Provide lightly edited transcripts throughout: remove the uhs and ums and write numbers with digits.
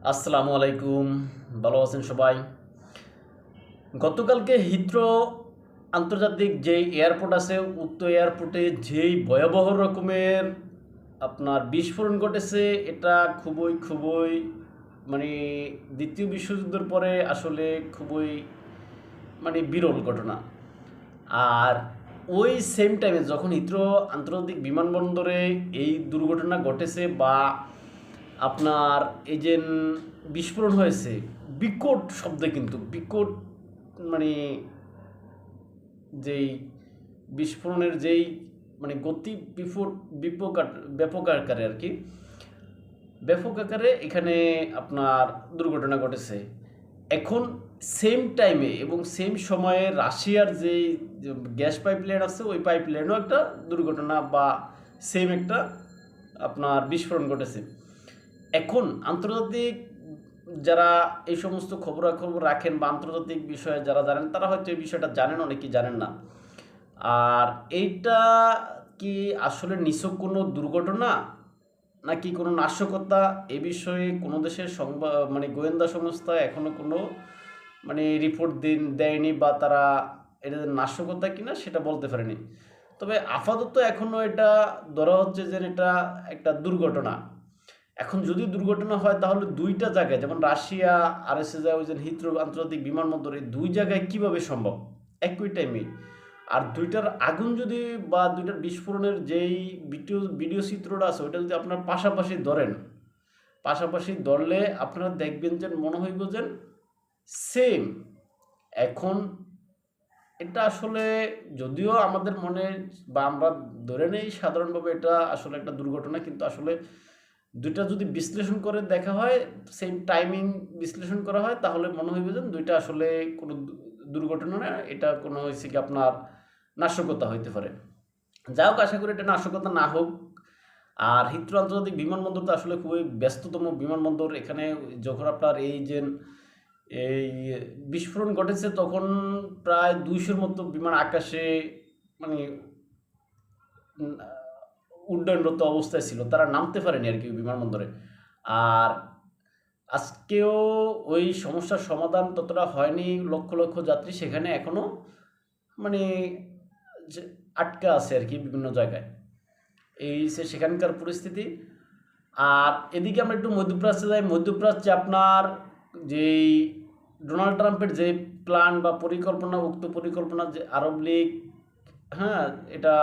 আসসালামু আলাইকুম। ভালো আছেন সবাই? গতকালকে হিথ্রো আন্তর্জাতিক যেই এয়ারপোর্ট আছে, উক্ত এয়ারপোর্টে যেই ভয়াবহ রকমের আপনার বিস্ফোরণ ঘটেছে, এটা খুবই মানে দ্বিতীয় বিশ্বযুদ্ধের পরে আসলে খুবই বিরল ঘটনা। আর ওই সেম টাইমে যখন হিথ্রো আন্তর্জাতিক বিমানবন্দরে এই দুর্ঘটনা ঘটেছে বা আপনার এই যে বিস্ফোরণ হয়েছে, বিকট শব্দে, কিন্তু বিকট মানে যেই বিস্ফোরণের যেই গতি বিপক ব্যাপক আকারে আর কি, ব্যাপক আকারে এখানে আপনার দুর্ঘটনা ঘটেছে। এখন সেম টাইমে এবং সেম সময়ে রাশিয়ার যেই গ্যাস পাইপলাইন আছে, ওই পাইপলাইনও একটা দুর্ঘটনা বা সেম একটা আপনার বিস্ফোরণ ঘটেছে। এখন আন্তর্জাতিক যারা এই সমস্ত খবরাখবর রাখেন বা আন্তর্জাতিক বিষয়ে যারা জানেন, তারা হয়তো এই বিষয়টা জানেন, অনেকেই জানেন না। আর এইটা কি আসলে নিছক কোনো দুর্ঘটনা নাকি কোনো নাশকতা, এ বিষয়ে কোনো দেশের সংবাদ গোয়েন্দা সংস্থা এখনো কোনো রিপোর্ট দেয়নি বা তারা এটা নাশকতা কিনা সেটা বলতে পারেনি। তবে আপাতত এখনো এটা ধরা হচ্ছে যে এটা একটা দুর্ঘটনা। এখন যদি দুর্ঘটনা হয় তাহলে দুইটা জায়গায়, যেমন রাশিয়া আর এসে যায় ওই যে হিথ্রো আন্তর্জাতিক বিমানবন্দর, এই দুই জায়গায় কিভাবে সম্ভব একই টাইমে? আর দুইটার আগুন যদি বা দুইটার বিস্ফোরণের যেই ভিডিও চিত্রটা আছে, ওইটা যদি আপনার পাশাপাশি ধরলে আপনারা দেখবেন যে মনে হইব যে সেম। এখন এটা আসলে যদিও আমাদের মনে বা আমরা ধরে নেই সাধারণভাবে এটা আসলে একটা দুর্ঘটনা, কিন্তু আসলে দুইটা যদি বিশ্লেষণ করে দেখা হয়, সেম টাইমিং বিশ্লেষণ করা হয়, তাহলে মনে হইবে যে দুইটা আসলে কোনো দুর্ঘটনা না, এটা কোনো হয়েছে কি আপনার নাশকতা হইতে পারে। যাই হোক, আশা করি এটা নাশকতা না হোক। আর হিথ্রো আন্তর্জাতিক বিমানবন্দর তো আসলে খুবই ব্যস্ততম বিমানবন্দর। এখানে যখন আপনার এই বিস্ফোরণ ঘটেছে, তখন প্রায় 200-র মতো বিমান আকাশে মানে উম, উড্ডয়নরত অবস্থায় ছিল, তারা নামতে পারেনি আর কি বিমানবন্দরে। আর আজকেও ওই সমস্যার সমাধান ততটা হয়নি। লক্ষ লক্ষ যাত্রী সেখানে এখনো মানে যে আটকা আছে আর কি বিভিন্ন জায়গায়। এই সেখানকার পরিস্থিতি। আর এদিকে আমরা একটু মধ্যপ্রাচ্যে যাই। মধ্যপ্রাচ্যে আপনার যেই ডোনাল্ড ট্রাম্পের যে প্ল্যান বা পরিকল্পনা, উক্ত পরিকল্পনা যে আরব লীগ, হ্যাঁ, এটা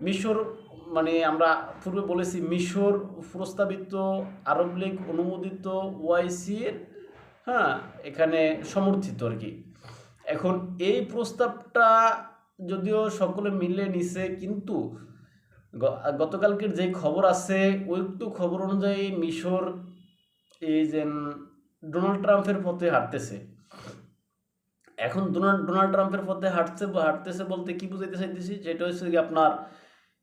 মিশর আমরা পূর্বে বলেছি মিশর প্রস্তাবিত, আরব লীগ অনুমোদিত, ওআইসির, হ্যাঁ, এখানে সমর্থিত আর কি। এখন এই প্রস্তাবটা যদিও সকলে মিলে নিছে, কিন্তু গতকালকের যে খবর আছে, ওই তো খবর অনুযায়ী মিশর এই যে ডোনাল্ড ট্রাম্পের পথে হাঁটতেছে। এখন ডোনাল্ড ট্রাম্পের পথে হাঁটতেছে বলতে কি বুঝাইতে চাইতেছি, যেটা হচ্ছে কি আপনার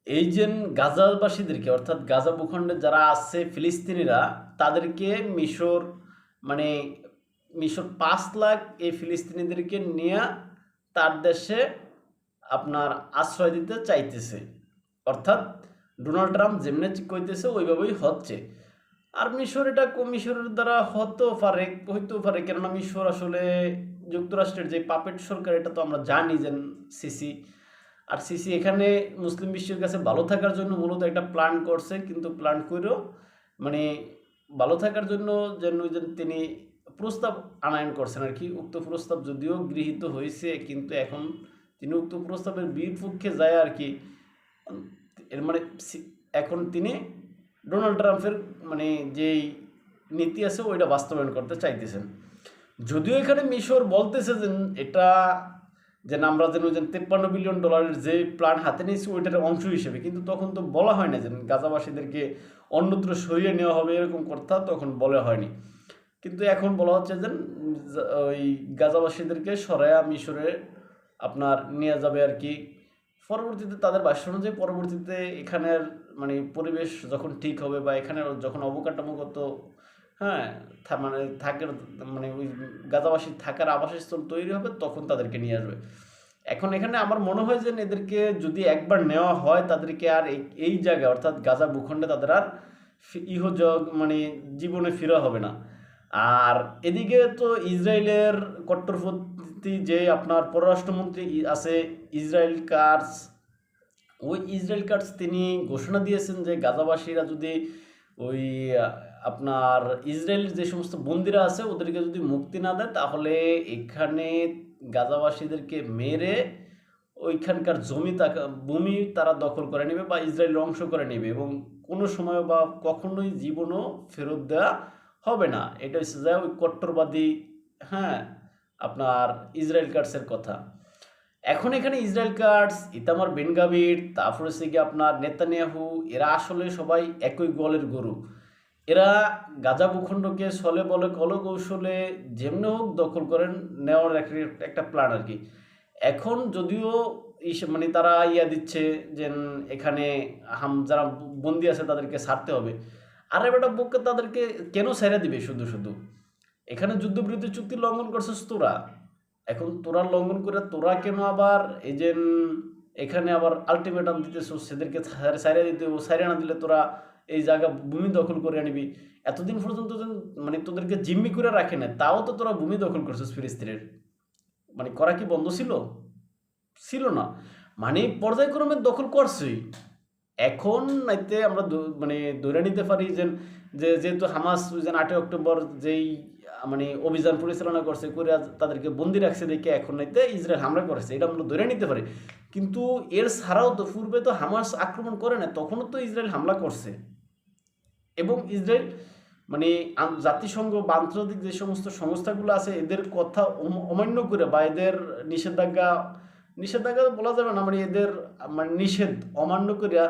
এই যে গাজাবাসীদেরকে, অর্থাৎ গাজা ভূখণ্ডে যারা আছে ফিলিস্তিনিরা, তাদেরকে মিশর মানে মিশর 5 লাখ এই ফিলিস্তিনিদেরকে নিয়ে তার দেশে আপনার আশ্রয় দিতে চাইতেছে। অর্থাৎ ডোনাল্ড ট্রাম্প যেমনি কইতেছে ওইভাবেই হচ্ছে। আর মিশর এটা মিশরের দ্বারা হইতেও পারে, কেননা মিশর আসলে যুক্তরাষ্ট্রের যে পাপেট সরকার, এটা তো আমরা জানি যে সিসি। আর সিসি এখানে মুসলিম বিশ্বের কাছে ভালো থাকার জন্য মূলত একটা প্ল্যান করছে, কিন্তু প্ল্যান করেও মানে ভালো থাকার জন্য যেন তিনি প্রস্তাব আনায়ন করছেন আর কি। উক্ত প্রস্তাব যদিও গৃহীত হয়েছে, কিন্তু এখন তিনি উক্ত প্রস্তাবের বিপক্ষে যায় আর কি। এর এখন তিনি ডোনাল্ড ট্রাম্পের যেই নীতি আছে ওইটা বাস্তবায়ন করতে চাইতেছেন। যদিও এখানে মিশর বলতেছে যে এটা যে আমরা যেন $53 বিলিয়ন যে প্ল্যান হাতে নিয়েছি ওইটার অংশ হিসেবে, কিন্তু তখন তো বলা হয় না যে গাজাবাসীদেরকে অন্যত্র সরিয়ে নেওয়া হবে এরকম কথা তখন বলা হয়নি। কিন্তু এখন বলা হচ্ছে যে ওই গাজাবাসীদেরকে সরায়া মিশরে আপনার নিয়ে যাবে আর কি। পরবর্তীতে তাদের ভাষ্য অনুযায়ী পরবর্তীতে এখানের পরিবেশ যখন ঠিক হবে বা এখানে যখন অবকাঠামোগত, হ্যাঁ, থাকার ওই গাজাবাসীর থাকার আবাসস্থল তৈরি হবে, তখন তাদেরকে নিয়ে আসবে। এখন এখানে আমার মনে হয় যে এদেরকে যদি একবার নেওয়া হয়, তাদেরকে আর এই জায়গায় অর্থাৎ গাজা ভূখণ্ডে তাদের আর ইহজগ জীবনে ফেরা হবে না। আর এদিকে তো ইসরায়েলের কট্টরপন্থী যে আপনার পররাষ্ট্রমন্ত্রী আছে ইসরায়েল কাটস, ওই ইসরায়েল কাটস তিনি ঘোষণা দিয়েছেন যে গাজাবাসীরা যদি ওই আপনার ইসরায়েলের যে সমস্ত বন্দিরা আছে ওদেরকে যদি মুক্তি না দেয় তাহলে এখানে গাজাবাসীদেরকে মেরে ওইখানকার ভূমি তারা দখল করে নেবে বা ইসরায়েলের অংশ করে নেবে এবং কোনো সময় বা কখনোই জীবনও ফেরত দেওয়া হবে না। এটা হচ্ছে যে ওই কট্টরবাদী, হ্যাঁ, আপনার ইসরায়েল কার্ডসের কথা। এখন এখানে Israel cards, Itamar Ben Gvir, তারপর হচ্ছে কি আপনার নেতানিয়াহু, এরা আসলে সবাই একই গোয়ালের গরু। এরা গাজা ভূখণ্ডকে ছলে বলে কলকৌশলে যেমনি হোক দখল করেন নেওয়ার একটা প্ল্যান আর কি। এখন যদিও মানে তারা দিচ্ছে যে এখানে যারা বন্দি আছে তাদেরকে ছাড়তে হবে, আর এবারটা বুককে তাদেরকে কেন ছেড়ে দিবে শুধু শুধু? এখানে যুদ্ধবিরতি চুক্তি লঙ্ঘন করছিস তোরা, এখন তোরা লঙ্ঘন করে তোরা কেন আবার এই যে এখানে আবার আলটিমেটাম দিতেছ সেদেরকে ছাড়িয়ে দিতে, ছাড়িয়ে না দিলে তোরা এই জায়গা ভূমি দখল করে আনিবি। এতদিন পর্যন্ত মানে তোদেরকে জিম্মি করে রাখে না, তাও তো তোরা ভূমি দখল করছিস ফিলিস্তিনের, মানে করা কি বন্ধ ছিল? ছিল না, মানে পর্যায়ক্রমে দখল করছই। এখন নাইতে আমরা মানে ধরে নিতে পারি যে যেহেতু হামাস ওই যে 8 অক্টোবর যেই মানে অভিযান পরিচালনা করছে করে তাদেরকে বন্দি রাখছে দেখে এখন নাইতে ইসরায়েল হামলা করেছে, এটা আমরা ধরে নিতে পারি। কিন্তু এর ছাড়াও তো পূর্বে তো হামাস আক্রমণ করে না, তখনও তো ইসরায়েল হামলা করছে। এবং ইসরায়েল মানে জাতিসংঘ বা আন্তর্জাতিক যে সমস্ত সংস্থাগুলো আছে এদের কথা অমান্য করে বা এদের নিষেধাজ্ঞা বলা যাবে না, মানে এদের মানে নিষেধ অমান্য করিয়া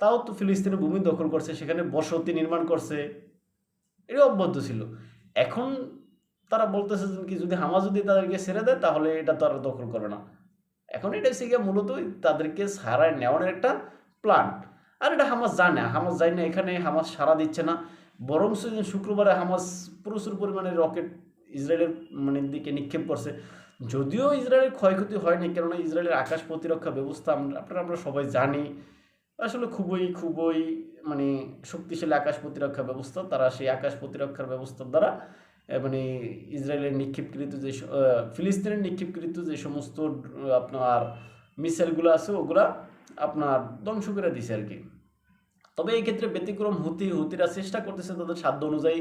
তাও তো ফিলিস্তিনের ভূমি দখল করছে, সেখানে বসতি নির্মাণ করছে, এটা অব্যাহত ছিল। এখন তারা বলতেছে কি যদি হামাস যদি তাদেরকে ছেড়ে দেয় তাহলে এটা তো আর দখল করবে না। এখন এটা হচ্ছে গিয়ে মূলত তাদেরকে সারায় নেওয়ার একটা প্ল্যান। আর এটা হামাস যায় না, এখানে হামাস সাড়া দিচ্ছে না, বরং শুক্রবারে হামাস প্রচুর পরিমাণে রকেট ইসরায়েলের মানে দিকে নিক্ষেপ করছে। যদিও ইসরায়েলের ক্ষয়ক্ষতি হয়নি, কেননা ইসরায়েলের আকাশ প্রতিরক্ষা ব্যবস্থা আমরা সবাই জানি আসলে খুবই মানে শক্তিশালী আকাশ প্রতিরক্ষা ব্যবস্থা। তারা সেই আকাশ প্রতিরক্ষার ব্যবস্থার দ্বারা মানে ইসরায়েলের নিক্ষেপকৃত যে ফিলিস্তিনের নিক্ষেপকৃত যে সমস্ত আপনার মিসাইলগুলো আছে ওগুলা আপনার ধ্বংস করে দিছে আর কি। তবে এই ক্ষেত্রে ব্যতিক্রম হুতিরা চেষ্টা করতেছে তাদের সাধ্য অনুযায়ী।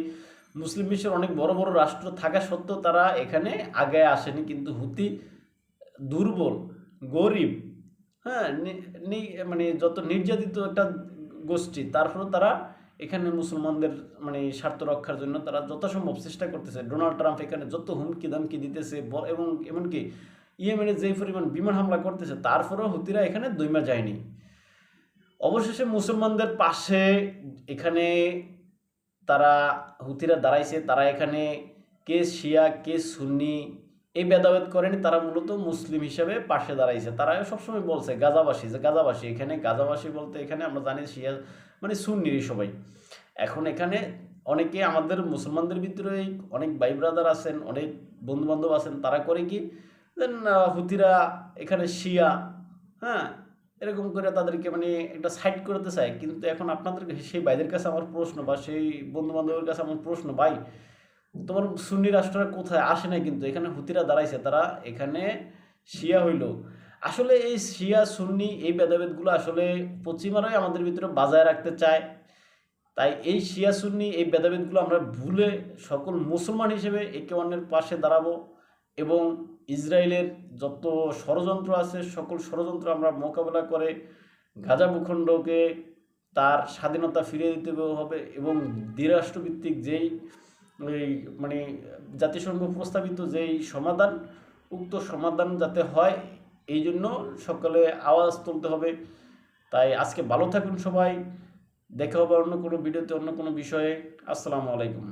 মুসলিম বিশ্বের অনেক বড় বড় রাষ্ট্র থাকা সত্ত্বেও তারা এখানে আগে আসেনি, কিন্তু হুতি দুর্বল, গরিব, হ্যাঁ, মানে যত নির্যাতিত একটা গোষ্ঠী, তারপরেও তারা এখানে মুসলমানদের মানে স্বার্থ রক্ষার জন্য তারা যথাসম্ভব চেষ্টা করতেছে। ডোনাল্ড ট্রাম্প এখানে যত হুমকি দামকি দিতেছে এবং এমনকি ইয়েমেনে যেই পরিমাণ বিমান হামলা করতেছে, তারপরেও হুতিরা এখানে দইমা যায়নি। অবশেষে মুসলমানদের পাশে এখানে তারা হুতিরা দাঁড়াইছে। তারা এখানে কে শিয়া কে সুন্নি এই ভেদাভেদ করেনি, তারা মূলত মুসলিম হিসাবে পাশে দাঁড়াইছে। তারা সবসময় বলছে গাজাবাসী, এখানে গাজাবাসী বলতে এখানে আমরা জানি শিয়া মানে সুন্নিরই সবাই। এখন এখানে অনেকে আমাদের মুসলমানদের ভিতরে অনেক ভাই ব্রাদার আছেন, অনেক বন্ধুবান্ধব আছেন, তারা করে কি দেন হুতিরা এখানে শিয়া, হ্যাঁ, এরকম করে তাদেরকে মানে একটা সাইড করতে চায়। কিন্তু এখন আপনাদের সেই ভাইদের কাছে আমার প্রশ্ন বা সেই বন্ধুবান্ধবের কাছে আমার প্রশ্ন, ভাই তোমার সুন্নি রাষ্ট্ররা কোথায়? আসে নাই, কিন্তু এখানে হুতিরা দাঁড়াইছে, তারা এখানে শিয়া হইল। আসলে এই শিয়া সুন্নি এই ভেদাভেদগুলো আসলে পশ্চিমারাই আমাদের ভিতরে বাজায় রাখতে চায়। তাই এই শিয়া সুন্নি এই ভেদাভেদগুলো আমরা ভুলে সকল মুসলমান হিসেবে একে অন্যের পাশে দাঁড়াবো এবং ইসরায়েলের যত ষড়যন্ত্র আছে সকল ষড়যন্ত্র আমরা মোকাবেলা করে গাজা ভূখণ্ডকে তার স্বাধীনতা ফিরিয়ে দিতে হবে এবং দ্বিরাষ্ট্রভিত্তিক যেই এই মানে জাতিসংঘ প্রস্তাবিত যেই সমাধান, উক্ত সমাধান যাতে হয় এই জন্য সকলে আওয়াজ তুলতে হবে। তাই আজকে ভালো থাকুন সবাই, দেখা হবে অন্য কোনো ভিডিওতে অন্য কোনো বিষয়ে। আসসালামু আলাইকুম।